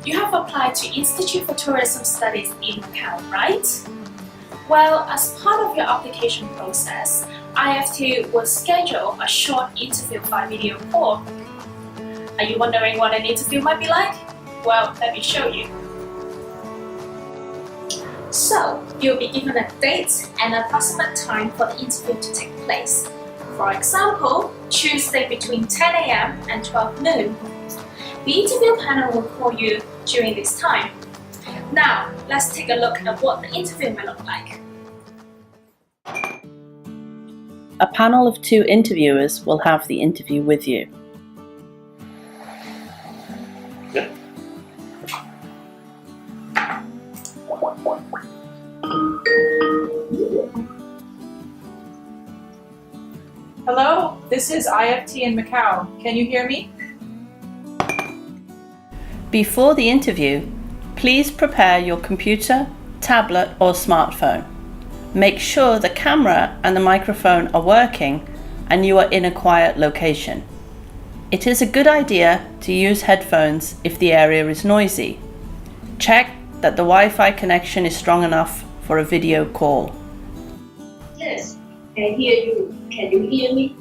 You have applied to Institute for Tourism Studies in Macau, right? Well, as part of your application process, IFT will schedule a short interview by video call. Are you wondering what an interview might be like? Well, let me show you. So, you'll be given a date and an approximate time for the interview to take place. For example, Tuesday between 10 a.m. and 12 noon. The interview panel will call you during this time. Now, let's take a look at what the interview may look like. A panel of 2 interviewers will have the interview with you. Hello, this is IFT in Macau. Can you hear me? Before the interview, please prepare your computer, tablet or smartphone. Make sure the camera and the microphone are working and you are in a quiet location. It is a good idea to use headphones if the area is noisy. Check that the Wi-Fi connection is strong enough for a video call. Yes, I hear you. Can you hear me?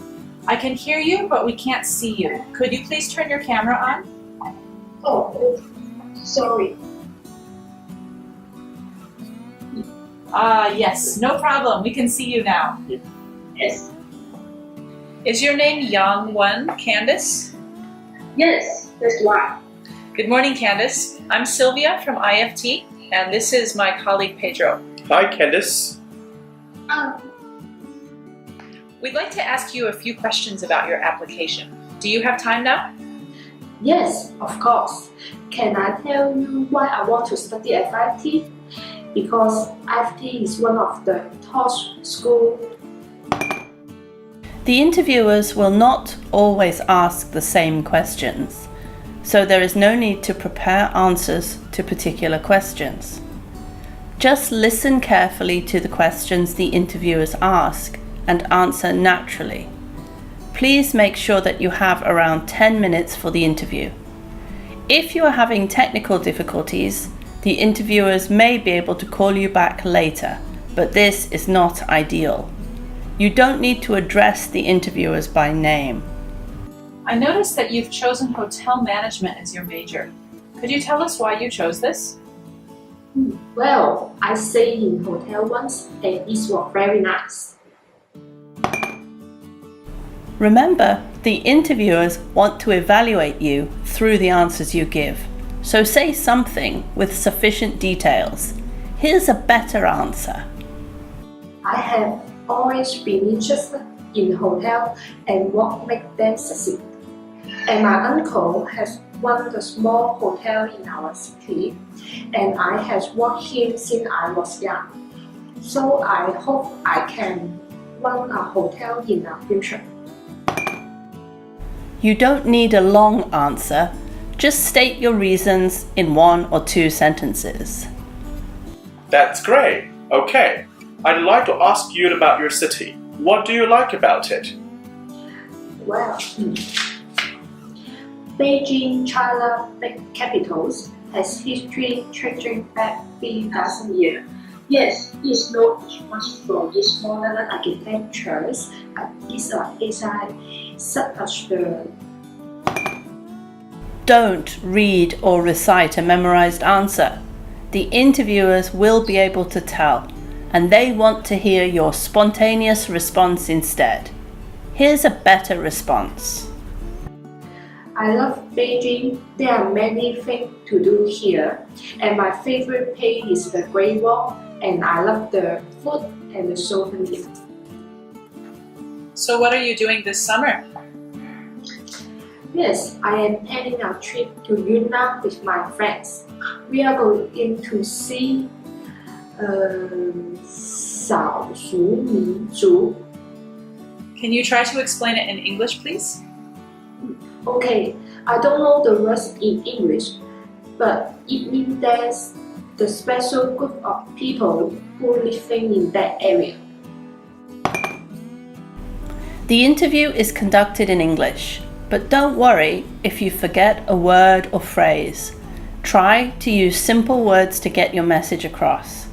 I can hear you, but we can't see you. Could you please turn your camera on? Oh, sorry. Yes, no problem. We can see you now. Yes. Is your name Yang Wen Candice? Yes, that's right. Good morning, Candice. I'm Sylvia from IFT, and this is my colleague Pedro. Hi, Candice. We'd like to ask you a few questions about your application. Do you have time now? Yes, of course. Can I tell you why I want to study at IFT? Because IFT is one of the top schools. The interviewers will not always ask the same questions, so there is no need to prepare answers to particular questions. Just listen carefully to the questions the interviewers ask and answer naturally. Please make sure that you have around 10 minutes for the interview. If you are having technical difficulties, the interviewers may be able to call you back later, but this is not ideal. You don't need to address the interviewers by name. I noticed that you've chosen hotel management as your major. Could you tell us why you chose this? Well, I stayed in hotel once and it was very nice. Remember, the interviewers want to evaluate you through the answers you give, so say something with sufficient details. Here's a better answer. I have always been interested in hotel and what makes them succeed. And my uncle has run a small hotel in our city, and I have worked him since I was young. So I hope I can run a hotel in the future. You don't need a long answer, just state your reasons in 1 or 2 sentences. That's great. Okay, I'd like to ask you about your city. What do you like about it? Well, Beijing, China, big capitals, has history stretching back 3,000 years. Yes, it's not much for its modern architectures, but it's such as the... Don't read or recite a memorized answer. The interviewers will be able to tell, and they want to hear your spontaneous response instead. Here's a better response. I love Beijing. There are many things to do here, and my favorite place is the Great Wall, and I love the food and the souvenirs. So what are you doing this summer? Yes, I am planning a trip to Yunnan with my friends. We are going to see 少数民族. Can you try to explain it in English, please? Okay, I don't know the words in English, but it means there's the special group of people who live in that area. The interview is conducted in English, but don't worry if you forget a word or phrase. Try to use simple words to get your message across.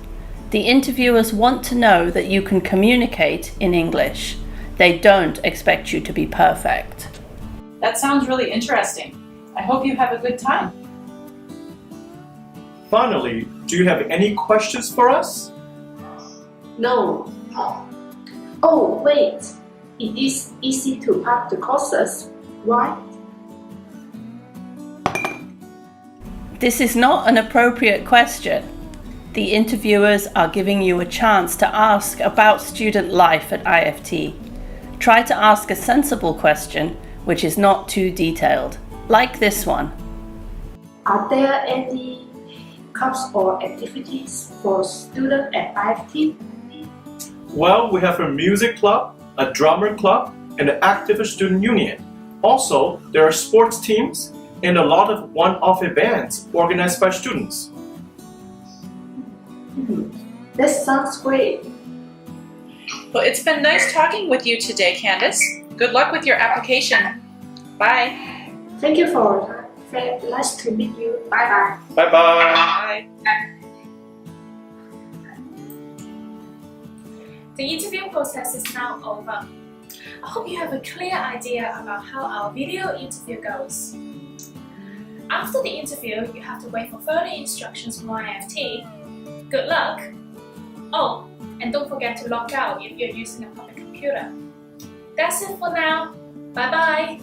The interviewers want to know that you can communicate in English. They don't expect you to be perfect. That sounds really interesting. I hope you have a good time. Finally, do you have any questions for us? No. Oh, wait. It is easy to pass the courses, right? This is not an appropriate question. The interviewers are giving you a chance to ask about student life at IFT. Try to ask a sensible question which is not too detailed, like this one. Are there any clubs or activities for students at IFT? Well, we have a music club, a drummer club, and an active student union. Also, there are sports teams and a lot of one-off events organized by students. That sounds great. Well, it's been nice talking with you today, Candace. Good luck with your application. Bye. Thank you for your time. Very nice to meet you. Bye bye. Bye-bye. The interview process is now over. I hope you have a clear idea about how our video interview goes. After the interview, you have to wait for further instructions from IFT. Good luck! Oh, and don't forget to log out if you're using a public computer. That's it for now. Bye bye!